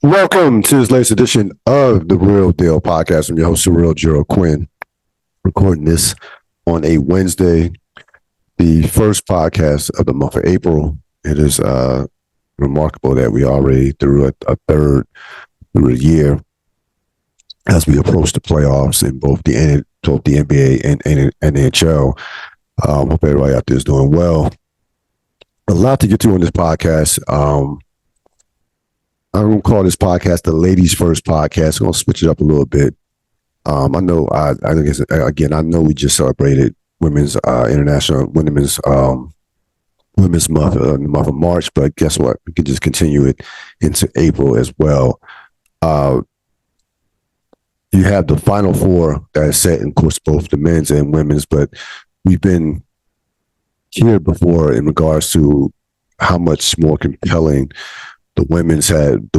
Welcome to this latest edition of the Real Deal Podcast. I'm your host, Surreal Gerald Quinn, recording this on a Wednesday, the first podcast of the month of April. It is remarkable that we already through a third through the year as we approach the playoffs in both the NBA and NHL. Hope everybody out there is doing well. A lot to get to on this podcast. I'm going to call this podcast the Ladies First Podcast. I'm going to switch it up a little bit. I know, I guess, again, I know we just celebrated Women's International Women's Month, the month of March, but guess what? We could just continue it into April as well. You have the Final Four that is set, in course, both the men's and women's, but we've been here before in regards to how much more compelling the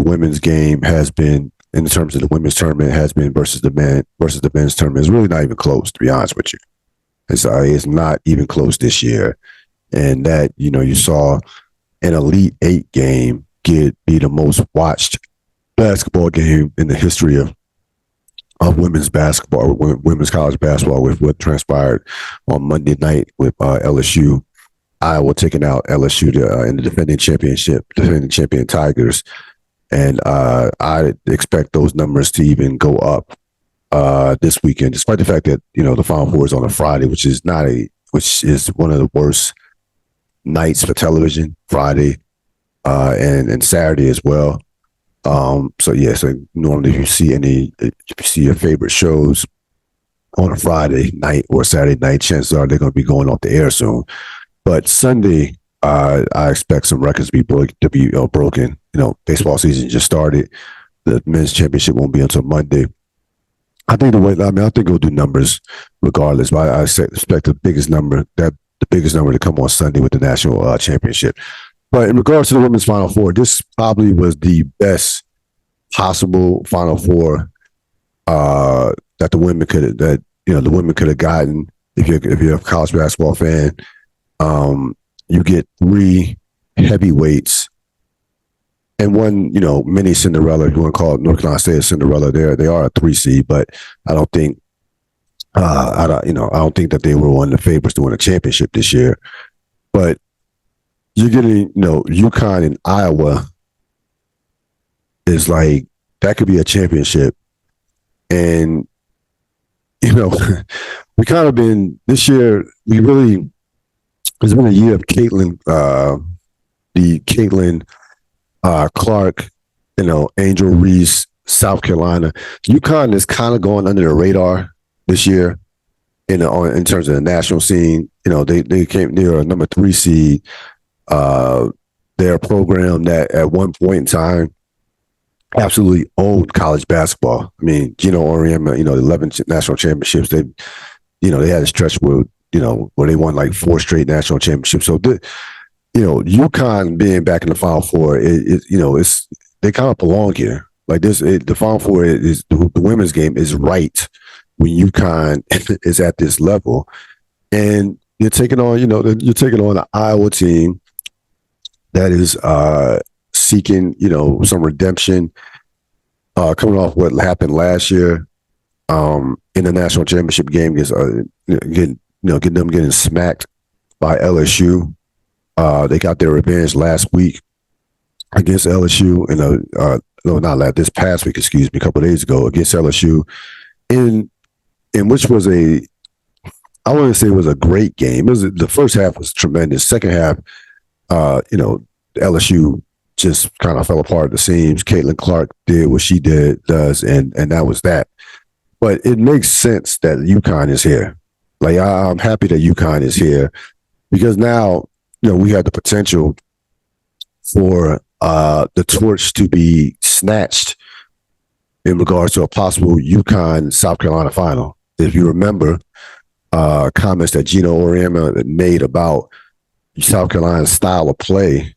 women's game has been in terms of the women's tournament has been versus the men's tournament. It's really not even close, to be honest with you. It's not even close this year. And that, you saw an Elite Eight game be the most watched basketball game in the history of women's basketball, women's college basketball, with what transpired on Monday night with LSU. Iowa taking out LSU in the defending champion Tigers. And I expect those numbers to even go up this weekend, despite the fact that, the Final Four is on a Friday, which is one of the worst nights for television, Friday and Saturday as well. So normally if you see your favorite shows on a Friday night or Saturday night, chances are they're going to be going off the air soon. But Sunday, I expect some records to be broken. Baseball season just started. The men's championship won't be until Monday. I think we'll do numbers regardless. But I expect the biggest number to come on Sunday with the national championship. But in regards to the women's Final Four, this probably was the best possible Final Four that the women could have gotten. If you're a college basketball fan. You get three heavyweights and one, mini Cinderella. If you want to call it North Carolina State a Cinderella, they are a 3 seed, but I don't think, I don't think that they were one of the favorites to win a championship this year. But you're getting, UConn and Iowa is like that could be a championship, and we kind of been this year. It's been a year of Caitlin Clark, Angel Reese, South Carolina. UConn is kind of going under the radar this year in terms of the national scene. They were a number 3 seed. They're a program that at one point in time absolutely owned college basketball. I mean, Gino Auriemma, the 11 national championships. They had a stretch where they won like 4 straight national championships. So, UConn being back in the Final Four, they kind of belong here. Like this, the Final Four is the women's game is right when UConn is at this level, and you're taking on an Iowa team that is seeking some redemption, coming off what happened last year in the national championship game against getting smacked by LSU. They got their revenge last week against LSU, this past week, a couple of days ago against LSU, in which was I wouldn't say it was a great game. The first half was tremendous. Second half, LSU just kind of fell apart at the seams. Caitlin Clark did what she does, and that was that. But it makes sense that UConn is here. Like, I'm happy that UConn is here because now, we have the potential for the torch to be snatched in regards to a possible UConn South Carolina final. If you remember comments that Gino Auriemma made about South Carolina's style of play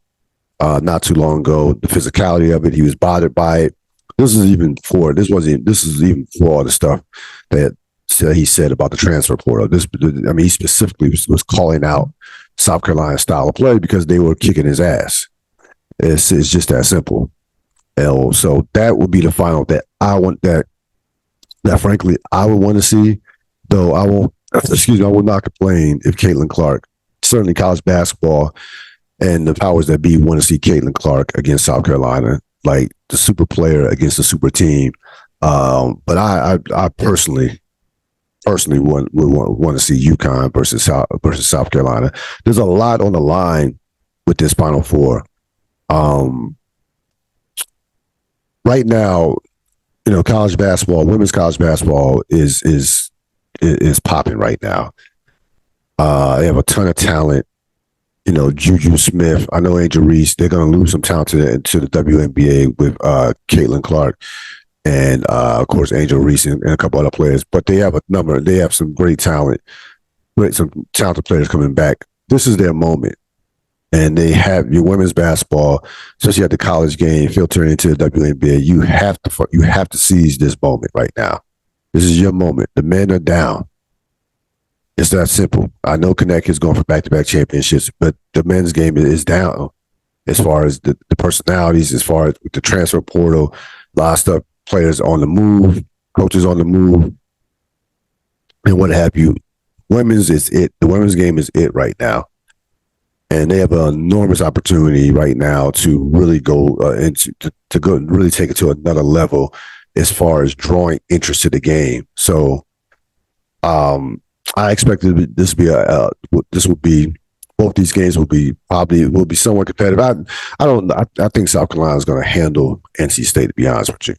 not too long ago, the physicality of it, he was bothered by it. This is even before all the stuff that he said about the transfer portal. He specifically was calling out South Carolina's style of play because they were kicking his ass. It's just that simple. L. So that would be the final that I want that frankly I would want to see. Though I won't. Excuse me. I will not complain if Caitlin Clark, certainly college basketball and the powers that be, want to see Caitlin Clark against South Carolina, like the super player against the super team. But I personally would want to see UConn versus South Carolina. There's a lot on the line with this Final Four. Right now, college basketball, women's college basketball is popping right now. They have a ton of talent. Juju Smith. I know Angel Reese. They're going to lose some talent to the WNBA with Caitlin Clark and of course Angel Reese and a couple other players. But they have a number. They have some great talent, some talented players coming back. This is their moment, and they have your women's basketball, especially at the college game, filtering into the WNBA. You have to seize this moment right now. This is your moment. The men are down. It's that simple. I know Connecticut's going for back-to-back championships, but the men's game is down as far as the personalities, as far as the transfer portal, a lot of stuff, players on the move, coaches on the move, and what have you. Women's is it. The women's game is it right now. And they have an enormous opportunity right now to really go to go really take it to another level as far as drawing interest to the game. So, I expected this would be both these games will be somewhat competitive. I think South Carolina is going to handle NC State, to be honest with you.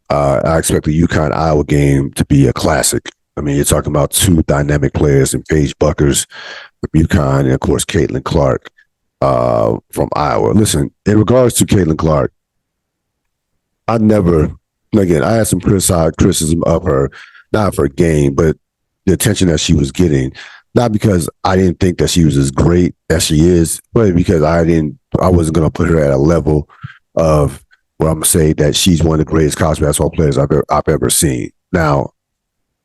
I expect the UConn Iowa game to be a classic. I mean, you're talking about two dynamic players in Paige Buckers from UConn and of course Caitlin Clark from Iowa. Listen, in regards to Caitlin Clark, I had some criticism of her, not of her game, but the attention that she was getting, not because I didn't think that she was as great as she is, but because I wasn't going to put her at a level of where I'm going to say that she's one of the greatest college basketball players I've ever seen. Now,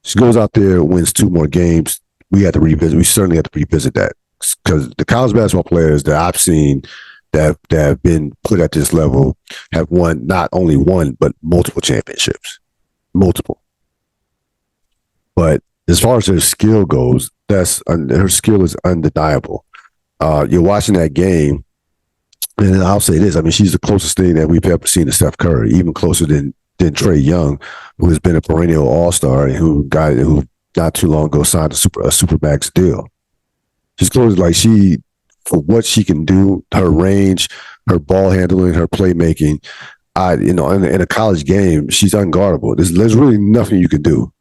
she goes out there, wins 2 more games. We certainly have to revisit that, because the college basketball players that I've seen that have been put at this level have won not only one, but multiple championships. Multiple. But as far as her skill goes, her skill is undeniable. You're watching that game, and I'll say this: I mean, she's the closest thing that we've ever seen to Steph Curry, even closer than Trae Young, who has been a perennial All-Star and who not too long ago signed a supermax deal. She's close, like for what she can do, her range, her ball handling, her playmaking. In a college game, she's unguardable. There's really nothing you can do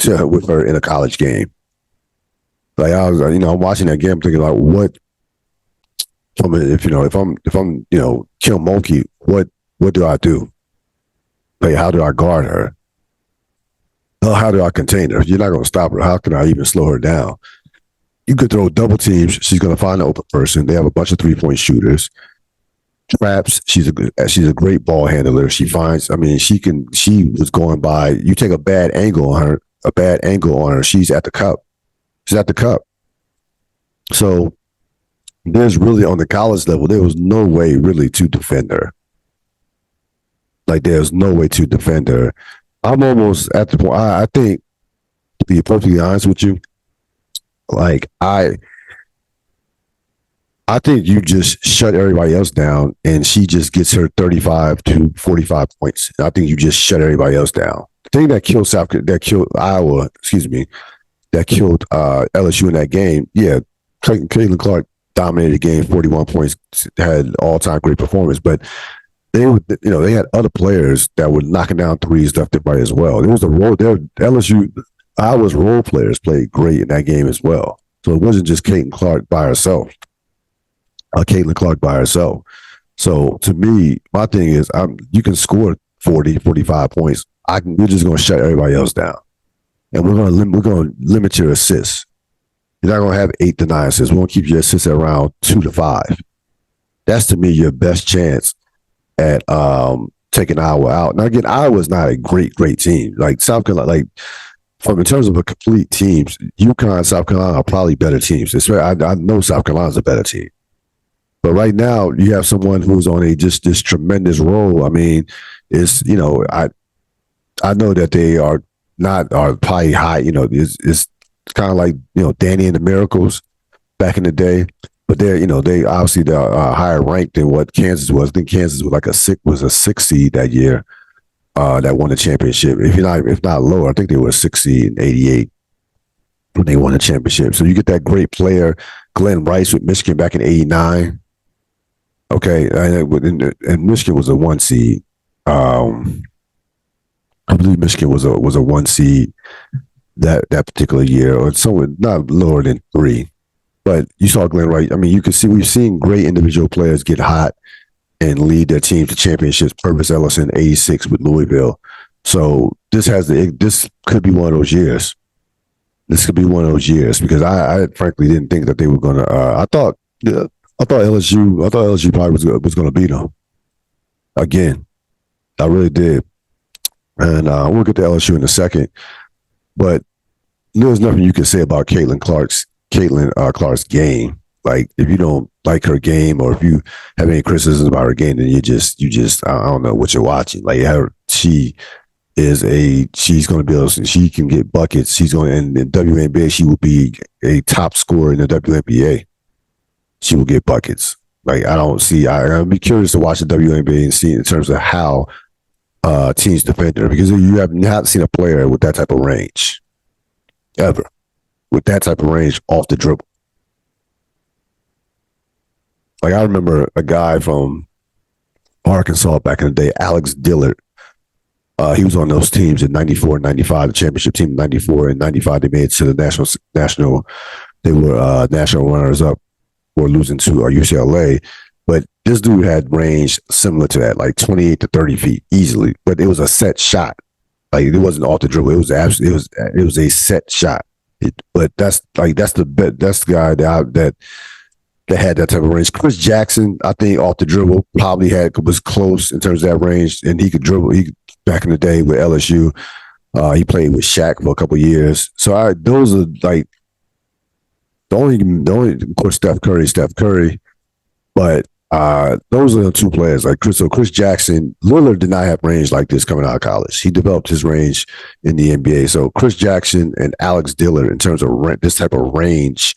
with her in a college game. Like I'm watching that game, thinking like, what? If I'm Kim Mulkey, what do I do? Like, how do I guard her? How do I contain her? You're not going to stop her. How can I even slow her down? You could throw double teams. She's going to find an open person. They have a bunch of 3-point shooters. Traps. She's a great ball handler. She was going by. You take a bad angle on her. She's at the cup. So there's really, on the college level, there was no way really to defend her. Like, there's no way to defend her. I'm almost at the point. I think, to be perfectly honest with you, like I think you just shut everybody else down, and she just gets her 35 to 45 points. I think you just shut everybody else down. The thing that killed Iowa, that killed LSU in that game. Yeah, Caitlin Clark dominated the game, 41 points, had all-time great performance, but they had other players that were knocking down threes left and right as well. There was Iowa's role players played great in that game as well. So it wasn't just Caitlin Clark by herself. So to me, my thing is, you can score 40, 45 points. We're just going to shut everybody else down, and we're going to limit your assists. You're not going to have 8 to 9 assists. We're going to keep your assists around 2 to 5. That's, to me, your best chance at taking Iowa out. Now, again, Iowa's not a great team. Like South Carolina, in terms of a complete teams, UConn and South Carolina are probably better teams. I know South Carolina's a better team. But right now, you have someone who's on a just this tremendous role. I mean, it's I know that they are probably high. It's kind of like Danny and the Miracles back in the day, but they obviously they're higher ranked than what Kansas was. I think Kansas was like a six seed that year that won the championship. If not lower, I think they were a six seed in '88 when they won the championship. So you get that great player, Glenn Rice with Michigan back in '89. Okay, and Michigan was a one seed. Um, I believe Michigan was a one seed that particular year, or somewhere not lower than three. But you saw Glenn Rice. I mean, you can see we've seen great individual players get hot and lead their team to championships. Purvis Ellison, '86 with Louisville. So this could be one of those years. This could be one of those years because I frankly didn't think that they were gonna. I thought LSU probably was gonna beat them again. I really did, and we'll get to LSU in a second. But there's nothing you can say about Caitlin Clark's game. Like if you don't like her game or if you have any criticisms about her game, then you just I don't know what you're watching. Like she's going to be able to, she can get buckets. She's going in the WNBA. She will be a top scorer in the WNBA. She will get buckets. Like I'd be curious to watch the WNBA and see in terms of how teams defend her because you have not seen a player with that type of range ever. With that type of range off the dribble. Like I remember a guy from Arkansas back in the day, Alex Dillard. He was on those teams in '94 and '95, the championship team in '94 and '95. They made it to the national. They were national runners up for losing to UCLA. But this dude had range similar to that, like 28 to 30 feet easily. But it was a set shot. Like it wasn't off the dribble. It was a set shot. But that's the guy that had that type of range. Chris Jackson, I think off the dribble probably was close in terms of that range, and he could dribble. Back in the day with LSU, he played with Shaq for a couple of years. So those are like the only of course Steph Curry, but those are the two players like Chris. So Chris Jackson, Lillard did not have range like this coming out of college. He developed his range in the NBA. So Chris Jackson and Alex Dillard, in terms of this type of range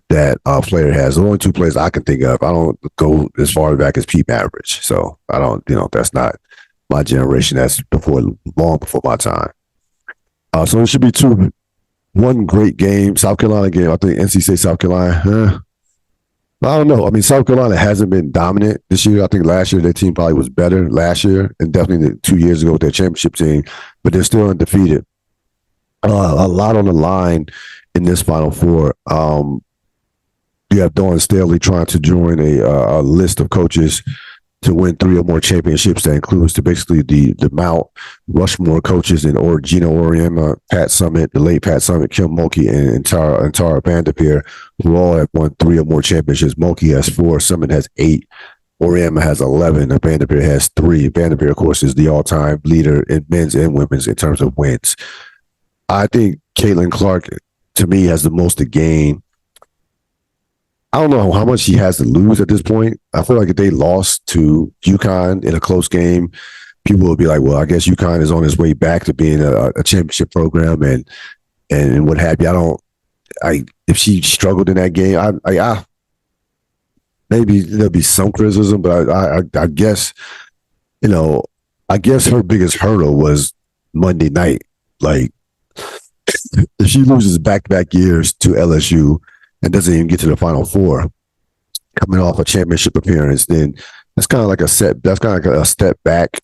that a player has, the only two players I can think of. I don't go as far back as Pete Maravich. So I don't, that's not my generation. That's long before my time. So it should be one great game. South Carolina game. I think NC State, South Carolina. I don't know. I mean, South Carolina hasn't been dominant this year. I think last year their team probably was better last year, and definitely 2 years ago with their championship team. But they're still undefeated. A lot on the line in this Final Four. You have Dawn Staley trying to join a list of coaches to win 3 or more championships. That includes basically the Mount Rushmore coaches in Gino Auriemma, Pat Summitt, the late Pat Summitt, Kim Mulkey, and Tara Vanderveer, who all have won 3 or more championships. Mulkey has 4, Summitt has 8, Auriemma has 11, and Vanderveer has 3. Vanderveer, of course, is the all-time leader in men's and women's in terms of wins. I think Caitlin Clark, to me, has the most to gain. I don't know how much she has to lose at this point. I feel like if they lost to UConn in a close game, people would be like, well, I guess UConn is on its way back to being a championship program and what have you. If she struggled in that game, maybe there'll be some criticism, but I guess, I guess her biggest hurdle was Monday night. Like, if she loses back-to-back years to LSU, and doesn't even get to the Final Four, coming off a championship appearance, then that's kind of like a step back,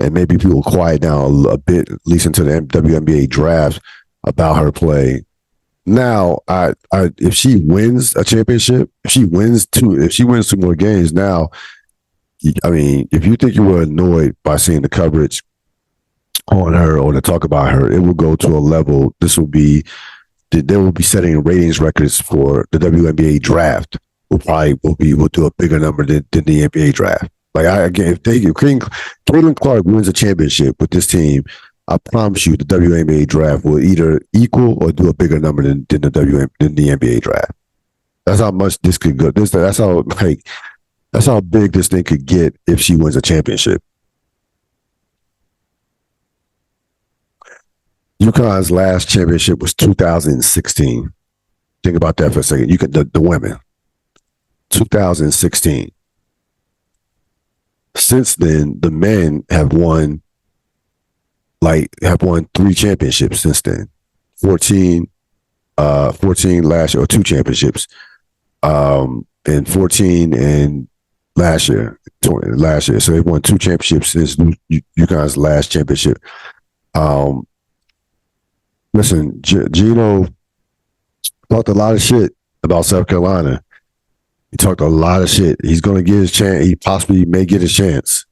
and maybe people quiet down a bit, at least until the WNBA draft, about her play. Now, if she wins a championship, if she wins 2 more games, now, I mean, if you think you were annoyed by seeing the coverage on her or to talk about her, it will go to a level. They will be setting ratings records for the WNBA draft. Will do a bigger number than the NBA draft. Like if Caitlin Clark wins a championship with this team, I promise you the WNBA draft will either equal or do a bigger number than the NBA draft. That's how much this could go. That's how big this thing could get if she wins a championship. UConn's last championship was 2016. Think about that for a second. You could the women. 2016. Since then, the men have won 3 championships since then. 14 last year, or 2 championships. And 14 and last year. So they've won 2 championships since UConn's last championship. Listen, Gino talked a lot of shit about South Carolina. He talked a lot of shit. He's going to get his chance. He possibly may get his chance.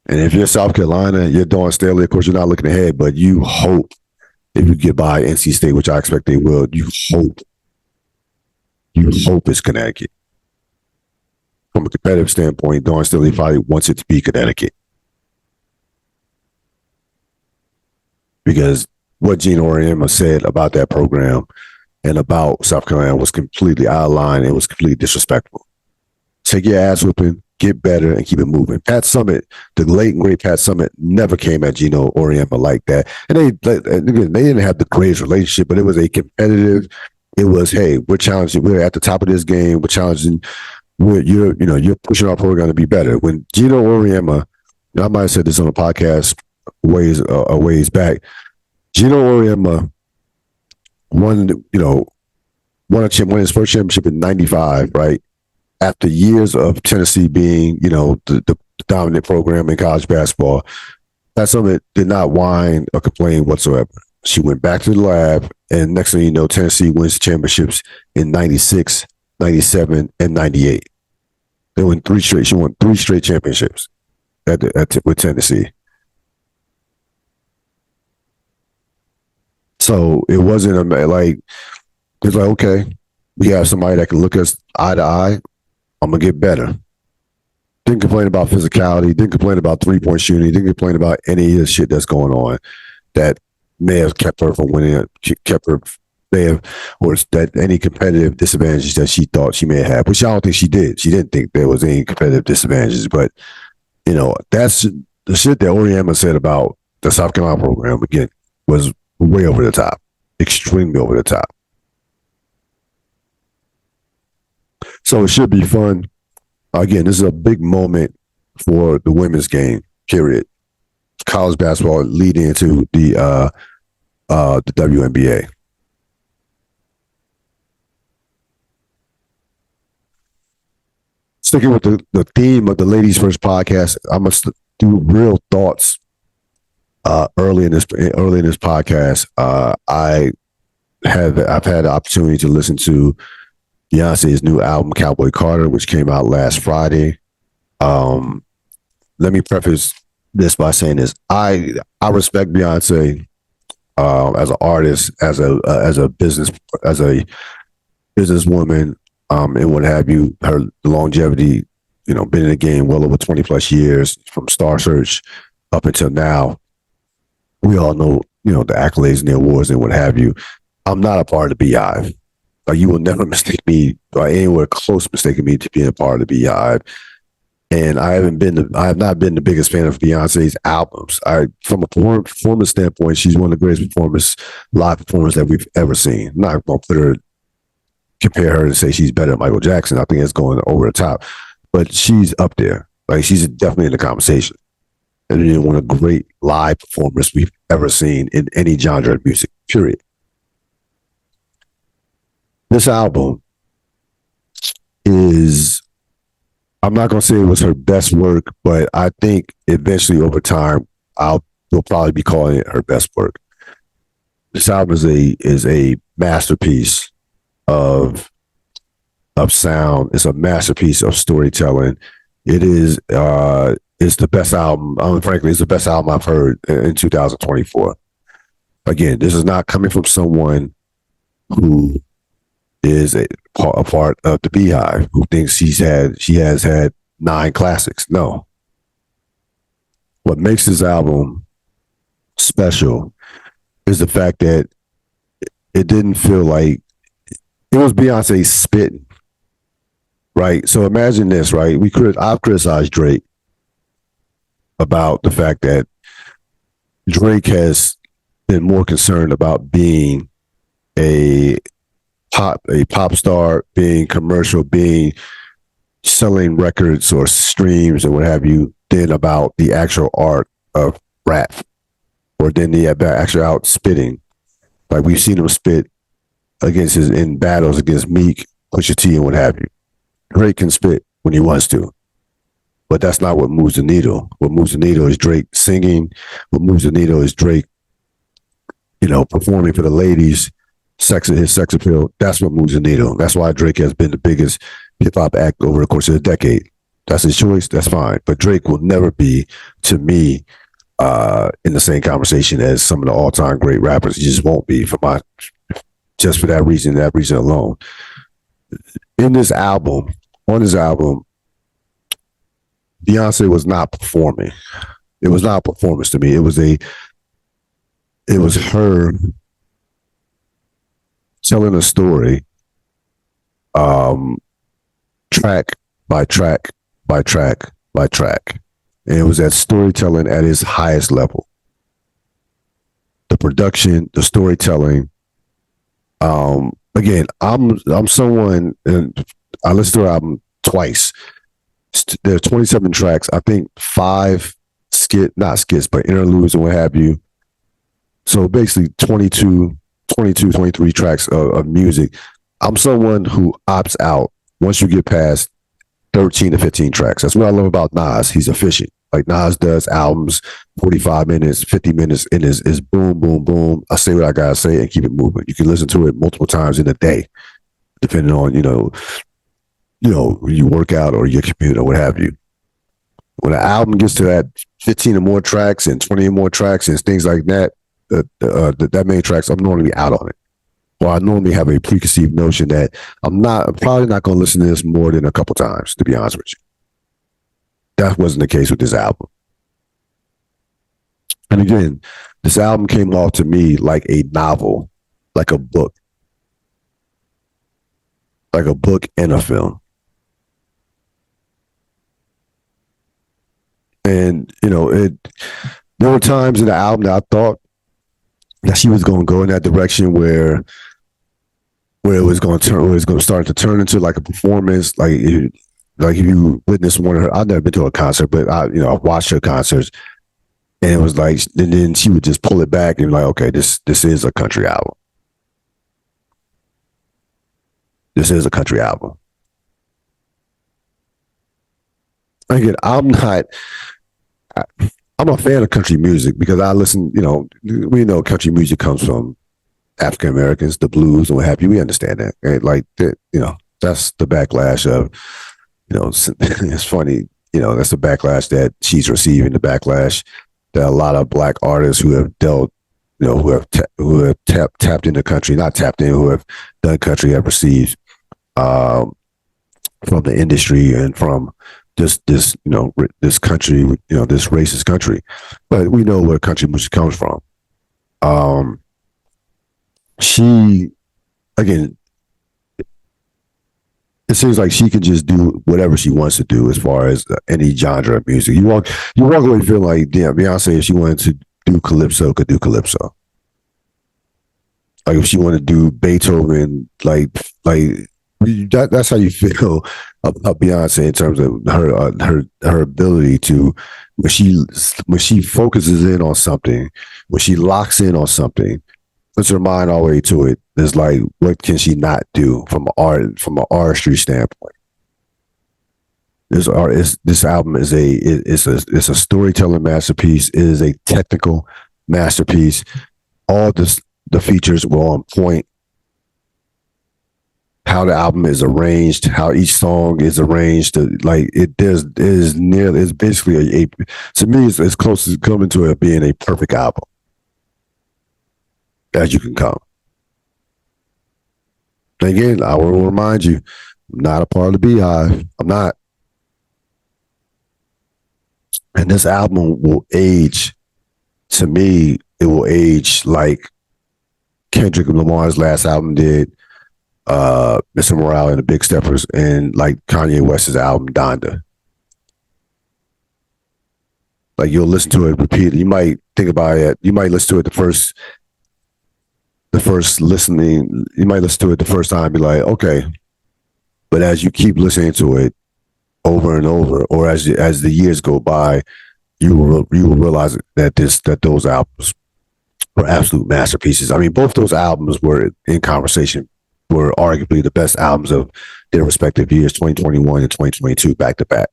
And if you're South Carolina, you're Dawn Staley. Of course, you're not looking ahead, but you hope if you get by NC State, which I expect they will, you hope it's Connecticut. From a competitive standpoint, Dawn Staley probably wants it to be Connecticut. Because what Gino Auriemma said about that program and about South Carolina was completely out of line. It was completely disrespectful. Take your ass whooping, get better, and keep it moving. Pat Summitt, the late and great Pat Summitt, never came at Gino Auriemma like that. And they didn't have the greatest relationship, but it was a competitive. It was, hey, we're challenging. We're at the top of this game. We're challenging. You're pushing our program to be better. When Gino Auriemma, I might have said this on a podcast a ways back. Gino Auriemma won his first championship in '95, right? After years of Tennessee being, the dominant program in college basketball. Pat Summitt did not whine or complain whatsoever. She went back to the lab, and next thing you know, Tennessee wins championships in '96, '97, and '98. They won 3 straight. She won 3 straight championships with Tennessee. So it wasn't it's like, okay, we have somebody that can look us eye to eye. I'm going to get better. Didn't complain about physicality. Didn't complain about 3-point shooting. Didn't complain about any of the shit that's going on that may have kept her from winning, or that any competitive disadvantages that she thought she may have, which I don't think she did. She didn't think there was any competitive disadvantages, but, that's the shit that Auriemma said about the South Carolina program, again, was way over the top, extremely over the top. So it should be fun. Again, this is a big moment for the women's game, period. College basketball leading into the WNBA. Sticking with the theme of the Ladies First podcast, I must do real thoughts. Early in this podcast, I've had the opportunity to listen to Beyonce's new album, Cowboy Carter, which came out last Friday. Let me preface this by saying this: I respect Beyonce as an artist, as a businesswoman, and what have you. Her longevity, been in the game well over 20 plus years, from Star Search up until now. We all know, the accolades and the awards and what have you. I'm not a part of the Beehive. You will never mistake me, or anywhere close mistaking me to being a part of the Beehive. And I have not been the biggest fan of Beyonce's albums. From a performance standpoint, she's one of the greatest live performers that we've ever seen. I'm not going to compare her and say she's better than Michael Jackson. I think it's going over the top, but she's up there. She's definitely in the conversation. And one of the great live performers we've ever seen in any genre of music, period. This album is, I'm not going to say it was her best work, but I think eventually over time, we'll probably be calling it her best work. This album is a masterpiece of sound. It's a masterpiece of storytelling. It is, it's the best album. Frankly, it's the best album I've heard in 2024. Again, this is not coming from someone who is a part of the Beehive, who thinks she has had 9 classics. No. What makes this album special is the fact that it didn't feel like it was Beyonce spitting, right? So imagine this, right? I've criticized Drake about the fact that Drake has been more concerned about being a pop star, being commercial, being selling records or streams and what have you, than about the actual art of rap, or than the actual out spitting. Like we've seen him spit against his in battles against Meek, Pusha T, and what have you. Drake can spit when he wants to, but that's not what moves the needle. What moves the needle is Drake singing. What moves the needle is Drake, performing for the ladies, his sex appeal. That's what moves the needle. That's why Drake has been the biggest hip hop act over the course of a decade. That's his choice. That's fine. But Drake will never be, to me, in the same conversation as some of the all-time great rappers. He just won't be just for that reason alone. On this album, Beyonce was not performing. It was not a performance to me. It was her telling a story, track by track by track by track. And it was that storytelling at its highest level. The production, the storytelling. Again, I'm someone, and I listened to her album twice. There are 27 tracks. I think 5 not skits, but interludes and what have you. So basically 22, 23 tracks of music. I'm someone who opts out once you get past 13 to 15 tracks. That's what I love about Nas. He's efficient. Like Nas does albums, 45 minutes, 50 minutes, and is boom, boom, boom. I say what I gotta say and keep it moving. You can listen to it multiple times in a day, depending on, you work out or your commute or what have you. When an album gets to that 15 or more tracks and 20 or more tracks and things like that, that many tracks, I'm normally out on it. Or I normally have a preconceived notion that I'm probably not going to listen to this more than a couple times, to be honest with you. That wasn't the case with this album. And again, this album came off to me like a novel, like a book and a film. And, there were times in the album that I thought that she was going to go in that direction where it was going to start to turn into like a performance, like if you witness one of her. I've never been to a concert, but I watched her concerts, and it was like, and then she would just pull it back and like, okay, this is a country album. This is a country album. Again, I'm a fan of country music because I listen. We know country music comes from African Americans, the blues and what have you. We understand that, right? Like that's the backlash of. It's funny. That's the backlash that she's receiving. The backlash that a lot of black artists who have dealt, who have tapped into country, not tapped in, who have done country have received from the industry and from this country, this racist country. But we know where country music comes from. She, again, it seems like she can just do whatever she wants to do as far as any genre of music. You walk away feeling like, damn, Beyonce, if she wanted to do calypso, could do calypso. Like if she wanted to do Beethoven, like that's how you feel about Beyonce in terms of her ability to, when she focuses in on something, when she locks in on something, puts her mind all the way to it. It's like, what can she not do from an artistry standpoint? This album is a storytelling masterpiece. It is a technical masterpiece. All the features were on point. How the album is arranged, how each song is arranged, it's basically to me, it's as close as coming to it being a perfect album as you can come. Again, I will remind you, I'm not a part of the Beehive. I'm not. And this album will age, to me, it will age like Kendrick Lamar's last album did, Mr. Morale and the Big Steppers, and like Kanye West's album Donda. Like you'll listen to it repeatedly. You might think about it. You might listen to it the first listening. You might listen to it the first time, and be like, okay. But as you keep listening to it over and over, or as the years go by, you will realize that those albums were absolute masterpieces. I mean, both those albums were in conversation, were arguably the best albums of their respective years, 2021 and 2022, back to back.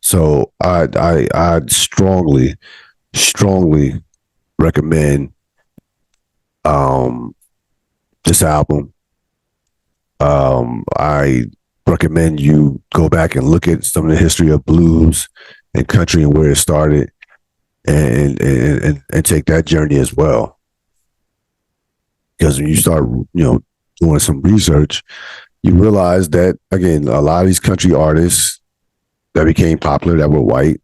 So I strongly recommend this album. I recommend you go back and look at some of the history of blues and country and where it started, and take that journey as well. Because when you start, doing some research, you realize that again, a lot of these country artists that became popular that were white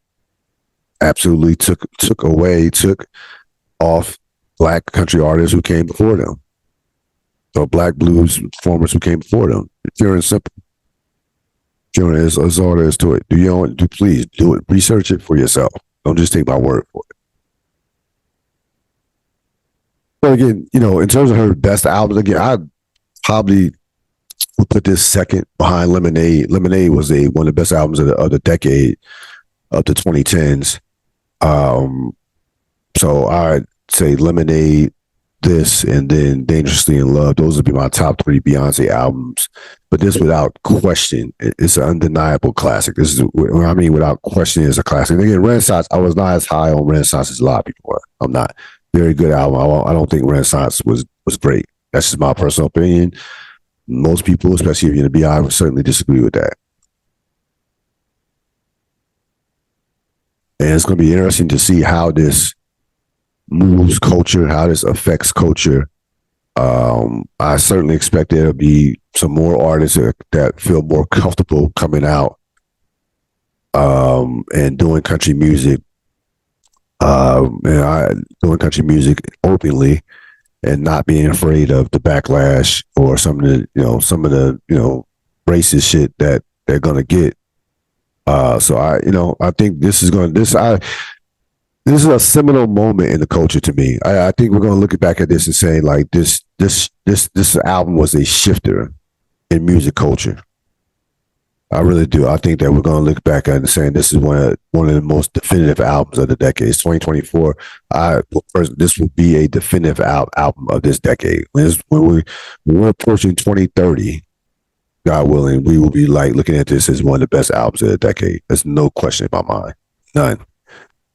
absolutely took off black country artists who came before them, or black blues performers who came before them. Pure and simple. Pure is all there is to it. Please do it. Research it for yourself. Don't just take my word for it. But again, in terms of her best albums, again, I probably would put this second behind Lemonade. Lemonade was one of the best albums of the decade, of the 2010s. So I'd say Lemonade, this, and then Dangerously in Love. Those would be my top 3 Beyonce albums. But this, without question, it's an undeniable classic. This is what I mean. Without question, it's a classic. And again, Renaissance, I was not as high on Renaissance as a lot of people were. I'm not. Very good album. I don't think Renaissance was great. That's just my personal opinion. Most people, especially if you're in the BI, would certainly disagree with that. And it's going to be interesting to see how this moves culture, how this affects culture. I certainly expect there to be some more artists that feel more comfortable coming out and doing country music, doing country music openly, and not being afraid of the backlash or some of the racist shit that they're gonna get. So I think this is a seminal moment in the culture to me. I think we're gonna look back at this and say like this album was a shifter in music culture. I really do. I think that we're going to look back at it and saying this is one of the most definitive albums of the decade. It's 2024. This will be a definitive album of this decade. When we're approaching 2030, God willing, we will be like looking at this as one of the best albums of the decade. There's no question in my mind. None.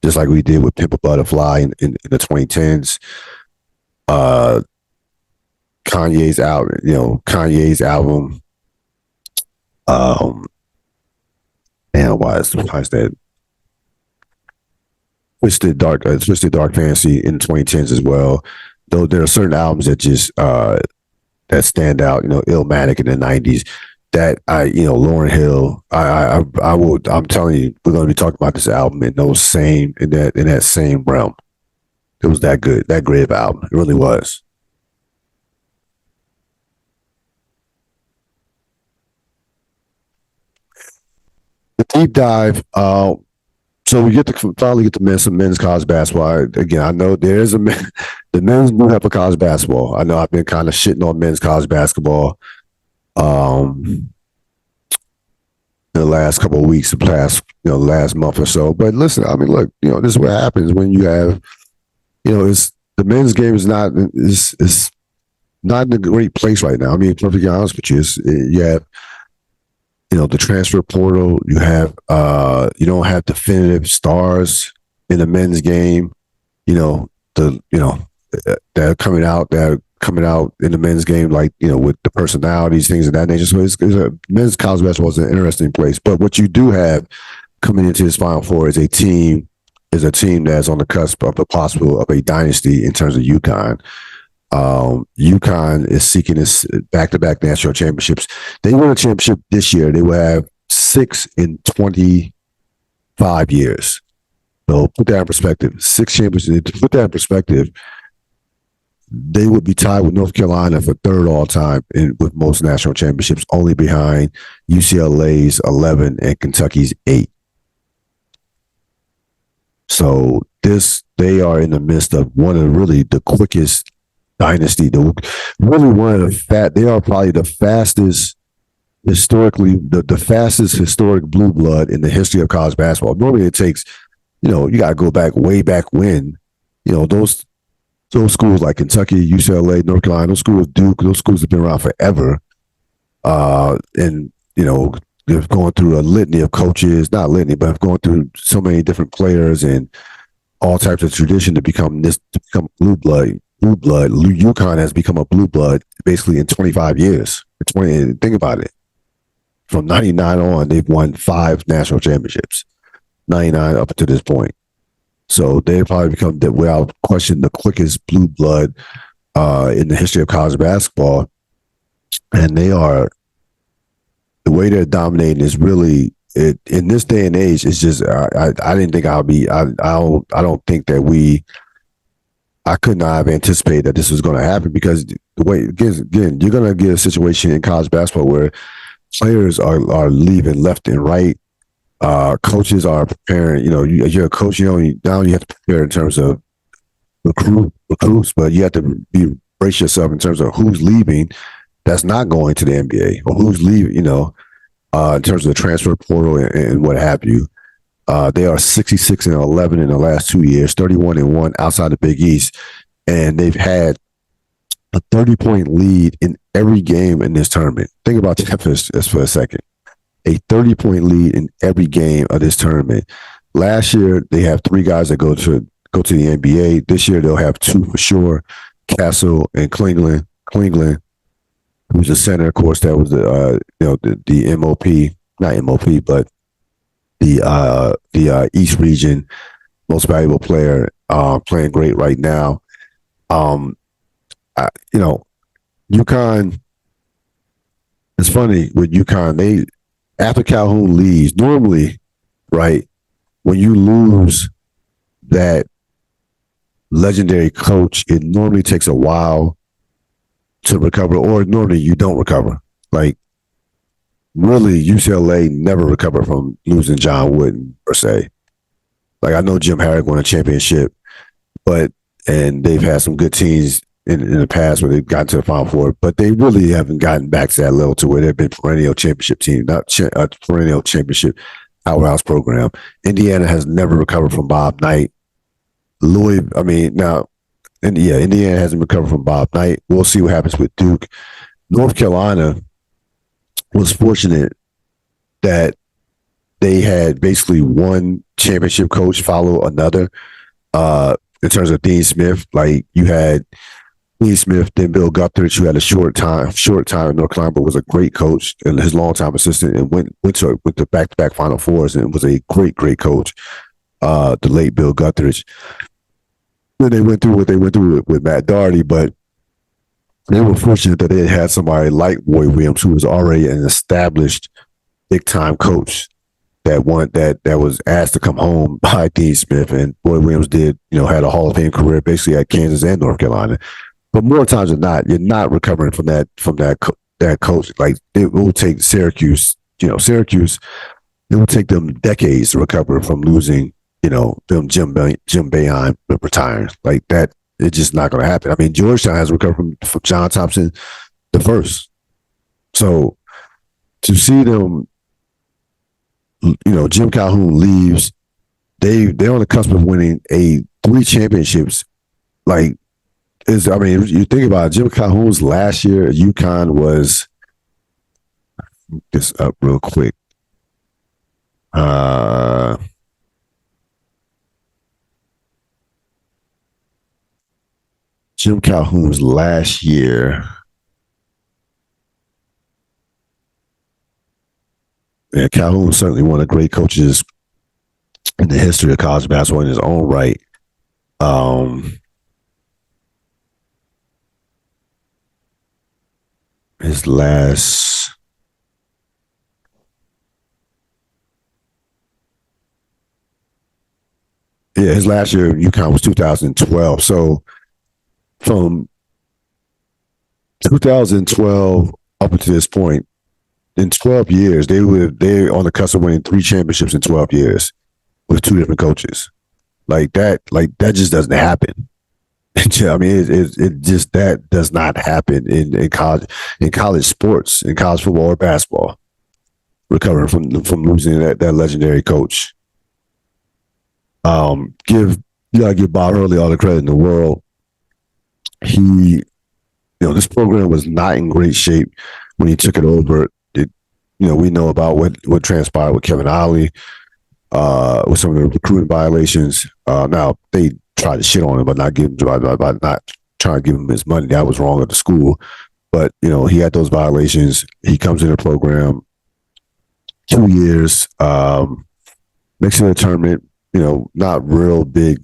Just like we did with Pimp a Butterfly in the 2010s. Kanye's album. Man, why is that Twisted Dark Fantasy in the 2010s as well? Though there are certain albums that just that stand out. Illmatic in the 90s. That Lauryn Hill. I'm telling you, we're going to be talking about this album in that same realm. It was that good, that great of an album. It really was. The deep dive. So we finally get to some men's college basketball. Again, I know the men's do have a college basketball. I know I've been kind of shitting on men's college basketball in the last couple of weeks, last month or so. But listen, I mean, look, this is what happens when you have, it's the men's game is not in a great place right now. I mean, perfectly honest with you, you have the transfer portal. You have you don't have definitive stars in the men's game. That are coming out in the men's game, like with the personalities, things of that nature. So men's college basketball is an interesting place. But what you do have coming into this Final Four is a team that's on the cusp of a dynasty in terms of UConn. UConn is seeking this back-to-back national championships. They win a championship this year. They will have 6 in 25 5 years. So put that in perspective. 6 championships. To put that in perspective, they would be tied with North Carolina for third all time with most national championships, only behind UCLA's 11 and Kentucky's 8. So they are in the midst of one of really the quickest dynasty. Really one of they are probably the fastest historically, the fastest historic blue blood in the history of college basketball. Normally it takes, you got to go back way back when, those schools like Kentucky, UCLA, North Carolina, those schools, Duke, those schools have been around forever. And, they're going through a litany of coaches, not litany, but going through so many different players and all types of tradition to become blue blood. UConn has become a blue blood basically in 25 years. Think about it. From 99 on, they've won 5 national championships, 99 up to this point. So they've probably become, without question, the quickest blue blood in the history of college basketball. And they are, the way they're dominating is really, in this day and age, it's just, I didn't think I don't think that I could not have anticipated that this was going to happen, because the way, again, you're going to get a situation in college basketball where players are leaving left and right. Coaches are preparing. You're a coach. Now you have to prepare in terms of recruits, but you have to brace yourself in terms of who's leaving that's not going to the NBA, or who's leaving. In terms of the transfer portal and what have you. They are 66-11 in the last 2 years, 31-1 outside the Big East, and they've had a 30-point lead in every game in this tournament. Think about that for a second. A 30-point lead in every game of this tournament. Last year, they have 3 guys that go to the NBA. This year, they'll have 2 for sure: Castle and Klingler, who's a center, of course. That was the MOP, not MOP, but the East Region most valuable player, playing great right now. UConn. It's funny with UConn. After Calhoun leaves, normally, right, when you lose that legendary coach, it normally takes a while to recover, or normally you don't recover. Like, really, UCLA never recovered from losing John Wooden, per se. Like, I know Jim Harrick won a championship, and they've had some good teams in the past where they've gotten to the Final Four, but they really haven't gotten back to that level to where they've been perennial championship team, not a perennial championship powerhouse program. Indiana has never recovered from Bob Knight. Indiana hasn't recovered from Bob Knight. We'll see what happens with Duke. North Carolina was fortunate that they had basically one championship coach follow another. In terms of Dean Smith, like, you had Dean Smith, then Bill Guthridge, who had a short time in North Carolina, but was a great coach and his longtime assistant, and went to back-to-back Final Fours, and was a great coach. The late Bill Guthridge. Then they went through what they went through with Matt Doherty, but they were fortunate that they had somebody like Roy Williams, who was already an established big-time coach that was asked to come home by Dean Smith, and Roy Williams had a Hall of Fame career basically at Kansas and North Carolina. But more times than not, you're not recovering from that coach. Like, it will take Syracuse. Syracuse, it will take them decades to recover from losing. Them Jim Boeheim retiring like that. It's just not going to happen. I mean, Georgetown has recovered from John Thompson the first. So to see them, Jim Calhoun leaves. They're on the cusp of winning 3 championships. Like, you think about it, Jim Calhoun's last year at UConn was, just up real quick. Jim Calhoun's last year. And Calhoun was certainly one of the great coaches in the history of college basketball in his own right. His last Yeah, his last year at UConn was 2012. So from 2012 up until this point, in 12 years, they're on the cusp of winning 3 championships in 12 years with 2 different coaches. Like that just doesn't happen. I mean, it just that does not happen in college sports, in college football or basketball. Recovering from losing that legendary coach. You gotta give Bob Hurley all the credit in the world. This program was not in great shape when he took it over. We know about what transpired with Kevin Ollie, with some of the recruiting violations. Now they tried to shit on him, but not give him by not trying to give him his money. That was wrong at the school. But he had those violations. He comes in the program 2 years, makes it a tournament. Not real big.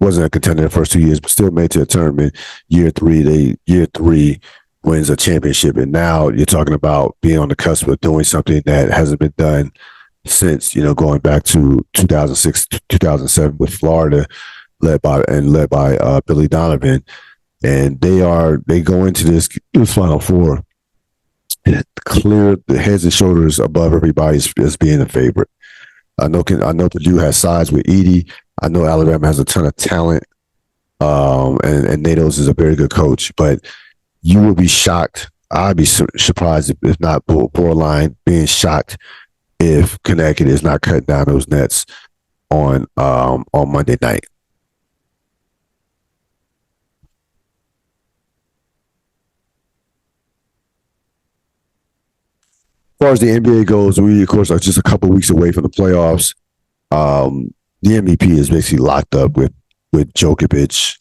Wasn't a contender the first 2 years, but still made it to a tournament. Year three wins a championship, and now you're talking about being on the cusp of doing something that hasn't been done since going back to 2006, 2007 with Florida, led by Billy Donovan, and they go into this Final Four clear the heads and shoulders above everybody as being a favorite. I know Purdue has sides with Edey. I know Alabama has a ton of talent, and Natos is a very good coach. But you would be shocked. I'd be surprised if not borderline being shocked if Connecticut is not cutting down those nets on Monday night. As far as the NBA goes, we of course are just a couple weeks away from the playoffs. The MVP is basically locked up with Djokovic.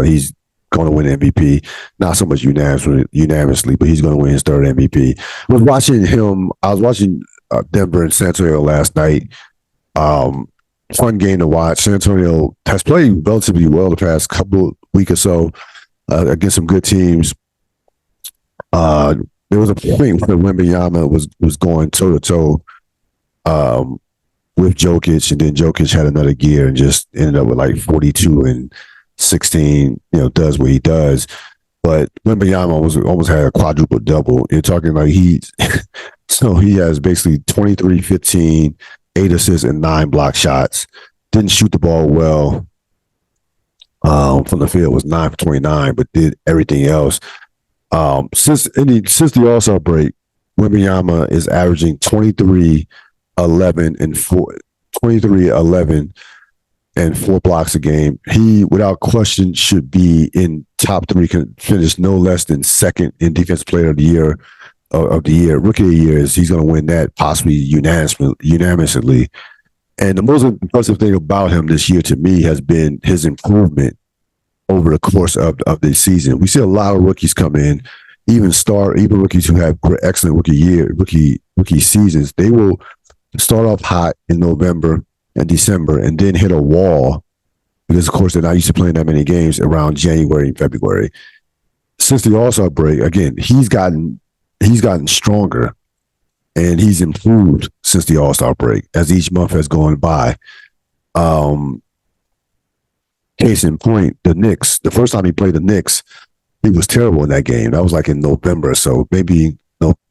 He's going to win MVP. Not so much unanimously, but he's going to win his third MVP. I was watching Denver and San Antonio last night. Fun game to watch. San Antonio has played relatively well the past couple week or so against some good teams. There was a point where Wembanyama was going toe to toe with Jokic, and then Jokic had another gear and just ended up with like 42 and 16. Does what he does, but Wembanyama almost had a quadruple double. You're talking like he has basically 23, 15, 8 assists and 9 block shots. Didn't shoot the ball well from the field. Was 9 for 29, but did everything else. Since the All-Star break, Wembanyama is averaging 23, 11, and 4 blocks a game. He, without question, should be in top 3. Can finish no less than second in Defensive Player of the Year. Rookie of the Year he's going to win that possibly unanimously. And the most impressive thing about him this year to me has been his improvement over the course of the season. We see a lot of rookies come in, even rookies who have excellent rookie seasons. They will start off hot in November and December and then hit a wall because, of course, they're not used to playing that many games around January and February. Since the All-Star break, again, he's gotten stronger and he's improved since the All-Star break as each month has gone by. Case in point, the Knicks. The first time he played the Knicks, he was terrible in that game. That was like in November, so maybe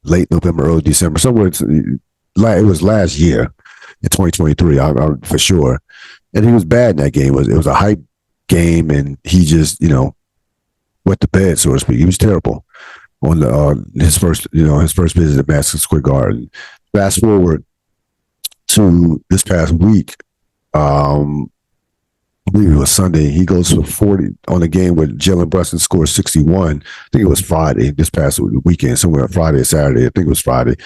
late November, early December, somewhere. It was last year in 2023, for sure. And he was bad in that game. It was a hype game, and he just wet the bed, so to speak. He was terrible on his first visit at Madison Square Garden. Fast forward to this past week. I believe it was Sunday. He goes for 40 on a game where Jalen Brunson scores 61. I think it was Friday, this past weekend, somewhere Friday or Saturday. I think it was Friday.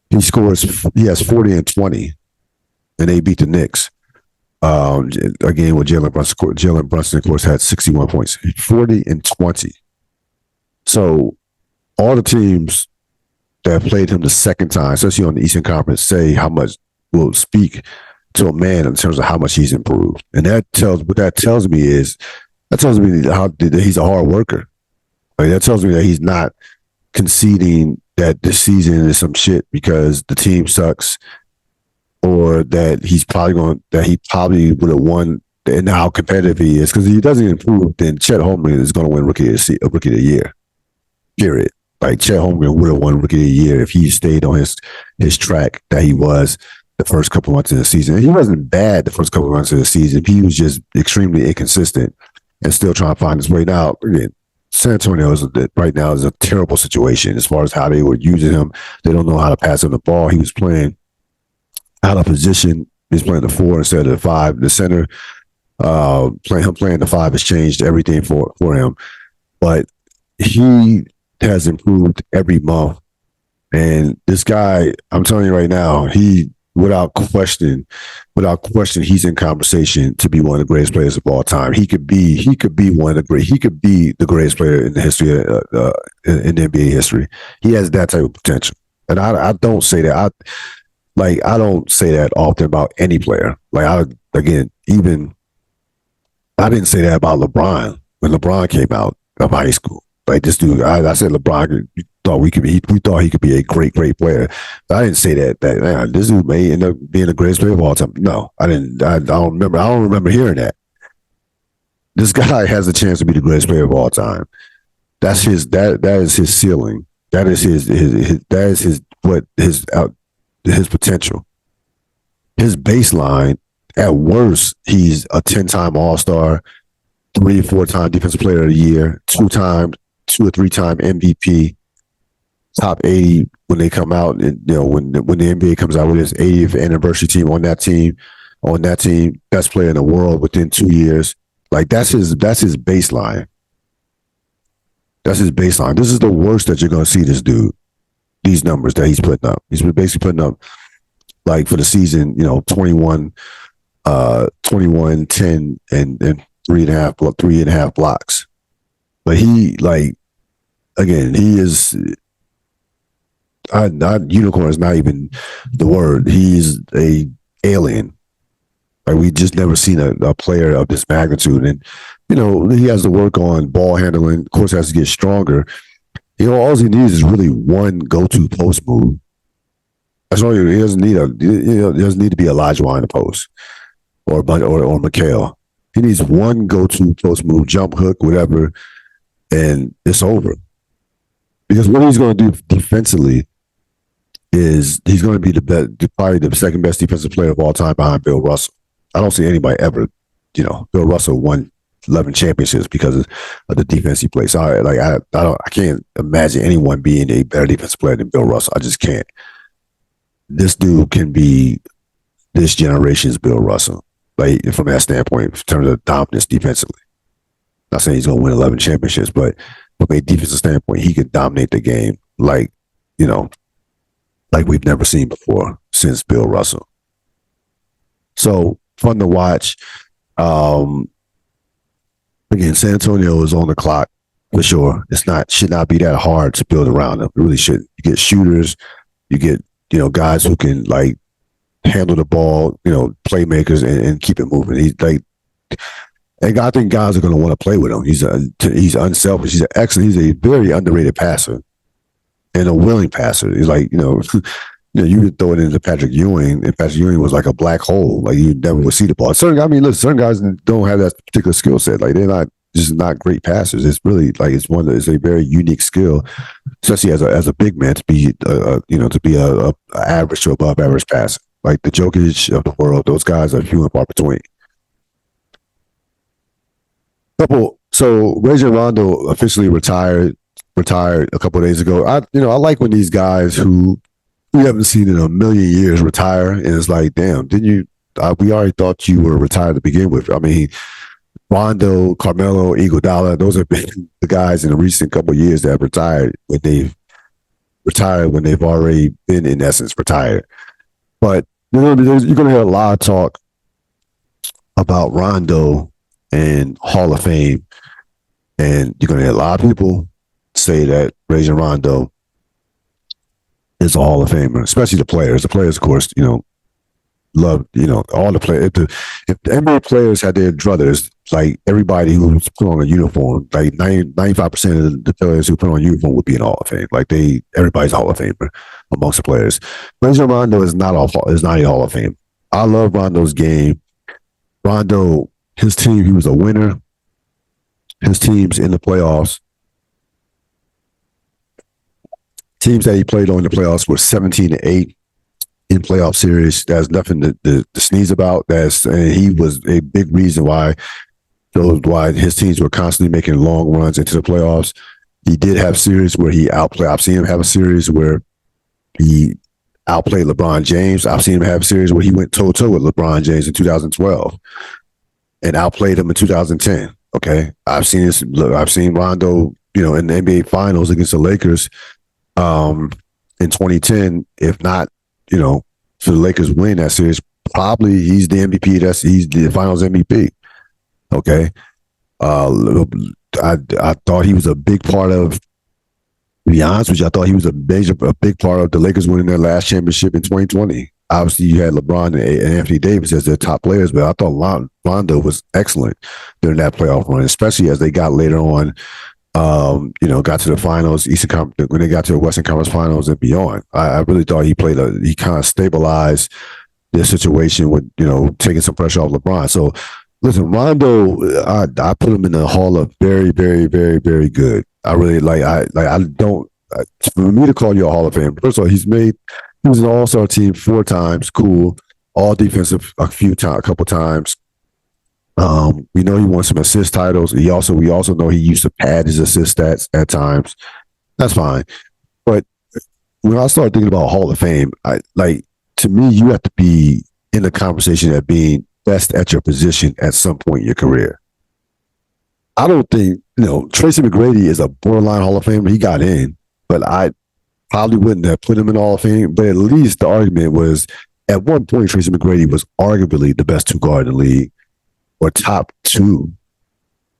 He has 40 and 20, and they beat the Knicks. Again, with Jalen Brunson, of course, had 61 points, 40 and 20. So all the teams that played him the second time, especially on the Eastern Conference, say how much will speak to a man in terms of how much he's improved. And that tells me that he's a hard worker. Like, that tells me that he's not conceding that this season is some shit because the team sucks or that he probably would have won, and how competitive he is, because he doesn't improve, then Chet Holmgren is going to win rookie of the year. Period. Like, Chet Holmgren would have won rookie of the year if he stayed on his track that he was the first couple months of the season. And he wasn't bad the first couple months of the season. He was just extremely inconsistent and still trying to find his way. Now, again, San Antonio right now is a terrible situation as far as how they were using him. They don't know how to pass him the ball. He was playing out of position. He's playing the 4 instead of the 5. The center, playing the 5 has changed everything for him. But he has improved every month. And this guy, I'm telling you right now, he, without question, he's in conversation to be one of the greatest players of all time. He could be the greatest player in the history in the NBA history. He has that type of potential. And I don't say that. I don't say that often about any player. I didn't say that about LeBron when LeBron came out of high school. Like, this dude, I said LeBron, we thought he could be a great player. But I didn't say that this dude may end up being the greatest player of all time. No, I didn't. I don't remember hearing that. This guy has a chance to be the greatest player of all time. That is his ceiling. That is his potential. His baseline, at worst, he's a 10-time All-Star, 3 or 4-time Defensive Player of the Year, 2 or 3-time MVP, top 80 when they come out, and when the NBA comes out with his 80th anniversary team on that team, best player in the world within 2 years. Like, that's his baseline. That's his baseline. This is the worst that you're going to see this dude. These numbers that he's putting up. He's basically putting up, like, for the season, 21, 10, and 3.5 blocks. But he, like, again, he is not unicorn is not even the word. He's a alien. Like, we just never seen a player of this magnitude. And, he has to work on ball handling. Of course, has to get stronger. All he needs is really one go-to post move. That's all he doesn't need. Doesn't need to be Olajuwon in the post or Mikal. He needs one go-to post move, jump hook, whatever, and it's over. Because what he's going to do defensively is he's going to be probably the second best defensive player of all time behind Bill Russell. I don't see anybody ever. Bill Russell won 11 championships because of the defense he plays. I can't imagine anyone being a better defensive player than Bill Russell. I just can't. This dude can be this generation's Bill Russell, like, from that standpoint, in terms of dominance defensively. Not saying he's going to win 11 championships, but from a defensive standpoint, he could dominate the game like we've never seen before since Bill Russell. So, fun to watch. Again, San Antonio is on the clock for sure. Should not be that hard to build around them. It really shouldn't. You get shooters, you get guys who can, like, handle the ball, playmakers, and keep it moving. He's like, and I think guys are going to want to play with him. He's unselfish. He's a very underrated passer and a willing passer. He's like, you could throw it into Patrick Ewing, and Patrick Ewing was like a black hole. Like, you never would see the ball. Certain guys don't have that particular skill set. Like, they're not great passers. It's really like it's a very unique skill, especially as a big man to be a average to above average passer. Like the Jokic of the world, those guys are few and far between. So Rajon Rondo officially retired a couple of days ago. I like when these guys who we haven't seen in a million years retire, and it's like, damn, didn't you? We already thought you were retired to begin with. I mean, Rondo, Carmelo, Iguodala, those have been the guys in the recent couple of years that have retired when they've already been, in essence, retired. But you're going to hear a lot of talk about Rondo and Hall of Fame, and you're going to hear a lot of people say that Rajon Rondo is a Hall of Famer, especially the players. The players, of course, love, all the players. If the NBA players had their druthers, like everybody who's put on a uniform, like 95% of the players who put on a uniform would be in Hall of Fame. Like everybody's Hall of Famer amongst the players. Rajon Rondo is not a Hall of Fame. I love Rondo's game. Rondo, his team, he was a winner. His teams in the playoffs, teams that he played on in the playoffs were 17-8 in playoff series. There's nothing to sneeze about. And he was a big reason why his teams were constantly making long runs into the playoffs. He did have series where he outplayed. I've seen him have a series where he outplayed LeBron James. I've seen him have a series where he went toe-to-toe with LeBron James in 2012 and outplayed him in 2010. Okay. I've seen this. I've seen Rondo, in the NBA Finals against the Lakers in 2010. If not, so the Lakers win that series, probably he's the MVP. He's the Finals MVP. Okay. I thought he was a big part of, to be honest with you, I thought he was a big part of the Lakers winning their last championship in 2020. Obviously, you had LeBron and Anthony Davis as their top players, but I thought Rondo was excellent during that playoff run, especially as they got later on, got to the finals, when they got to the Western Conference Finals and beyond. I really thought he kind of stabilized their situation with, taking some pressure off LeBron. So, listen, Rondo, I put him in the Hall of very, very, very, very good. I really for me to call you a Hall of Fame, first of all, he was an all-star team 4 times, cool, all defensive a couple times. We know he won some assist titles. We also know he used to pad his assist stats at times. That's fine. But when I started thinking about Hall of Fame, to me, you have to be in the conversation at being best at your position at some point in your career. I don't think, Tracy McGrady is a borderline Hall of Famer. He got in, but I probably wouldn't have put him in Hall of Fame. But at least the argument was, at one point, Tracy McGrady was arguably the best 2 guard in the league, or top 2.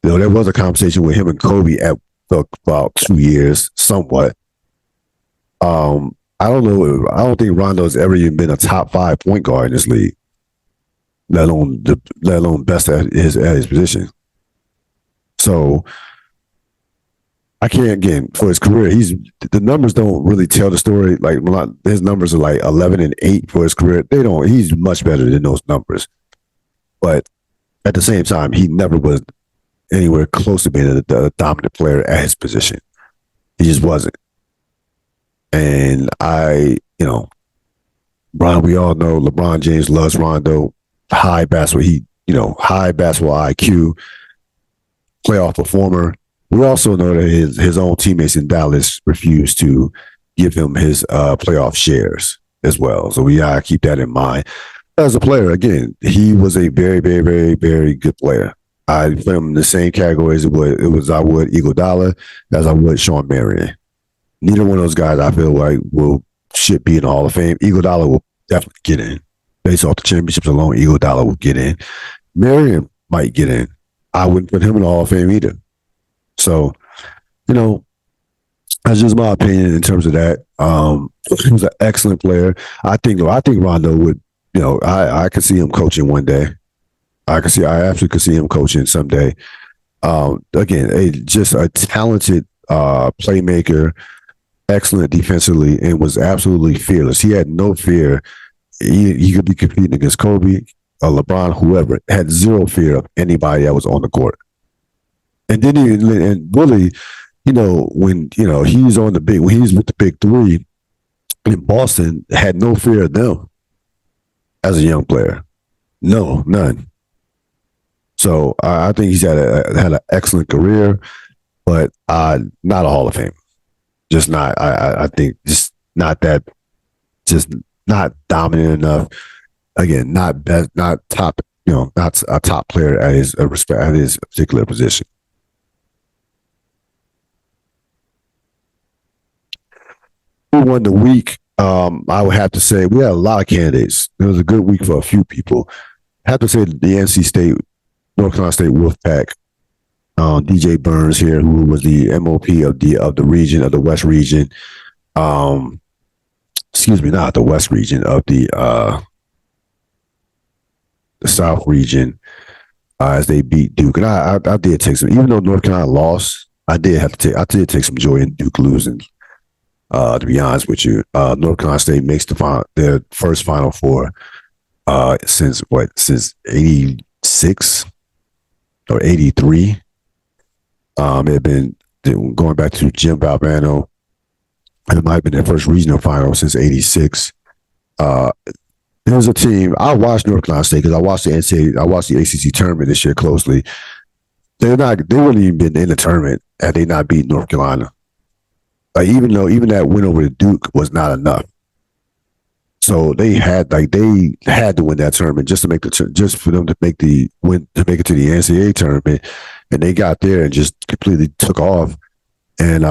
There was a conversation with him and Kobe at about 2 years, somewhat. I don't know. I don't think Rondo's ever even been a top 5 point guard in this league, let alone best at his position. So I can't, again, for his career, the numbers don't really tell the story. Like, his numbers are like 11-8 for his career. He's much better than those numbers. But at the same time, he never was anywhere close to being a dominant player at his position. He just wasn't. And we all know LeBron James loves Rondo, high basketball IQ, playoff performer. We also know that his own teammates in Dallas refused to give him his playoff shares as well. So we gotta keep that in mind. As a player, again, he was a very, very, very, very good player. I put him in the same category as I would Iguodala, as I would Shawn Marion. Neither one of those guys, I feel like, should be in the Hall of Fame. Iguodala will definitely get in. Based off the championships alone, Iguodala will get in. Marion might get in. I wouldn't put him in the Hall of Fame either. So, that's just my opinion in terms of that. He was an excellent player. I think Rondo would, I could see him coaching one day. I absolutely could see him coaching someday. Again, just a talented playmaker, excellent defensively, and was absolutely fearless. He had no fear. He could be competing against Kobe, LeBron, whoever. Had zero fear of anybody that was on the court. And then Willie, when he's with the big 3 in Boston, had no fear of them as a young player. No, none. So I think he's had an excellent career, but not a Hall of Fame. Just not. I think just not that. Just not dominant enough. Again, not best, not top. Not a top player at his particular position. Who won the week? I would have to say we had a lot of candidates. It was a good week for a few people. I have to say the NC State, North Carolina State Wolfpack. DJ Burns here, who was the MOP of the region, of the West region. Excuse me, not the West region, of the the South region as they beat Duke. And I did take some, even though North Carolina lost, I did take some joy in Duke losing. To be honest with you, North Carolina State makes their first Final Four since '86 or '83. It had been going back to Jim Valvano, and it might have been their first regional final since '86. There's a team. I watched North Carolina State because I watched the NCAA, I watched the ACC tournament this year closely. They wouldn't even been in the tournament had they not beat North Carolina. Like even that win over Duke was not enough. So they had to win that tournament just for them to make the win to make it to the NCAA tournament, and they got there and just completely took off. And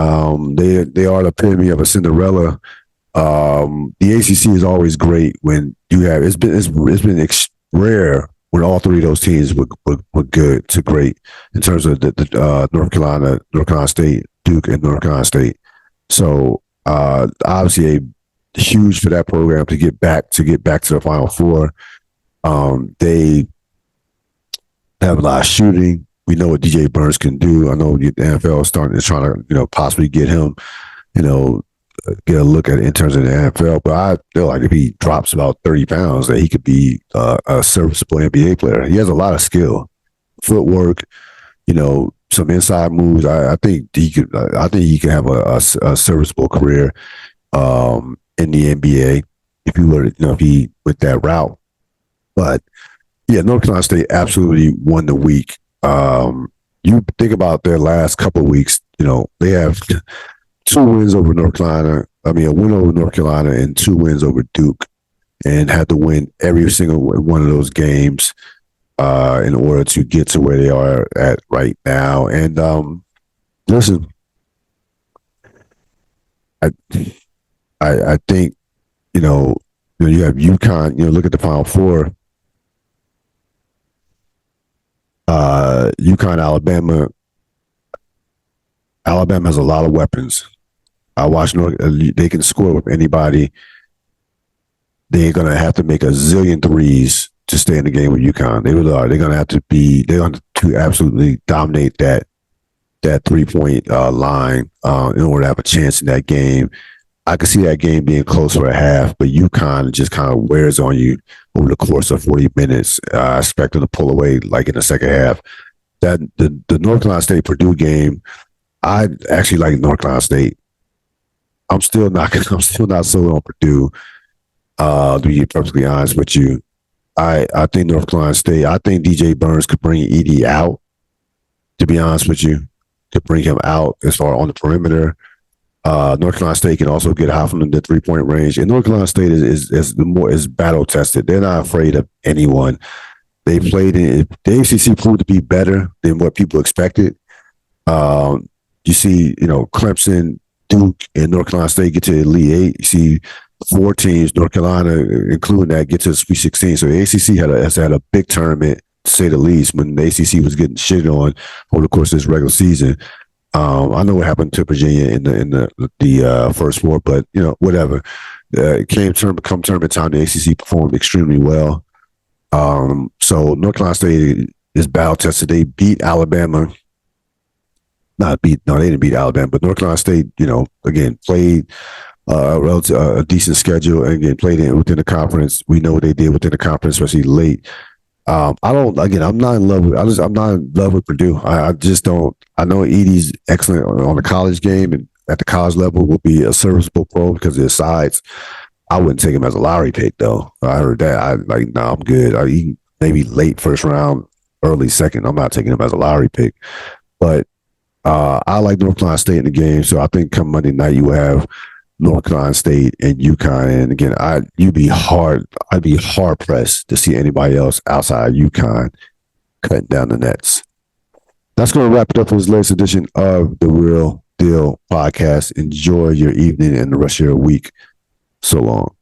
they are the epitome of a Cinderella. The ACC is always great when you have it's been rare when all three of those teams were good to great in terms of the North Carolina State, Duke, and North Carolina State. So obviously huge for that program to get back to the Final Four. They have a lot of shooting. We know what DJ Burns can do. I know the NFL is trying to possibly get him, get a look at it in terms of the NFL. But I feel like if he drops about 30 pounds, that he could be a serviceable NBA player. He has a lot of skill, footwork, some inside moves. I think he could. I think he could have a serviceable career in the NBA if he went that route. But yeah, North Carolina State absolutely won the week. You think about their last couple of weeks. They have 2 wins over North Carolina. I mean, a win over North Carolina and 2 wins over Duke, and had to win every single one of those games in order to get to where they are at right now. And listen, I think you have UConn. Look at the Final Four. UConn, Alabama. Alabama has a lot of weapons. I watch they can score with anybody. They're gonna have to make a zillion threes to stay in the game with UConn. They really are. They're gonna have to absolutely dominate that 3-point line in order to have a chance in that game. I could see that game being close for a half, but UConn just kind of wears on you over the course of 40 minutes. I expect them to pull away like in the second half. That the North Carolina State Purdue game, I actually like North Carolina State. I'm still not sold on Purdue. To be perfectly honest with you, I think North Carolina State. I think DJ Burns could bring Edey out. To be honest with you, could bring him out as far on the perimeter. North Carolina State can also get high from the 3-point range, and North Carolina State is battle tested. They're not afraid of anyone. They played in the ACC proved to be better than what people expected. You see, Clemson, Duke, and North Carolina State get to the Elite Eight. You see 4 teams, North Carolina, including that, get to the Sweet 16. So the ACC has had a big tournament, to say the least, when the ACC was getting shit on over the course of this regular season. I know what happened to Virginia in the first 4, but whatever. Come tournament time, the ACC performed extremely well. So North Carolina State is battle tested. They beat Alabama. They didn't beat Alabama, but North Carolina State, again, played a decent schedule and again played within the conference. We know what they did within the conference, especially late. I'm not in love with Purdue. I just don't. I know Edey's excellent on the college game and at the college level will be a serviceable pro because of his sides. I wouldn't take him as a lottery pick though. I heard that. I'm good. Maybe late first round, early second. I'm not taking him as a lottery pick. But I like North Carolina State in the game. So I think come Monday night you will have North Carolina State and UConn. And again, I'd be hard pressed to see anybody else outside UConn cutting down the nets. That's going to wrap it up for this latest edition of the Real Deal Podcast. Enjoy your evening and the rest of your week. So long.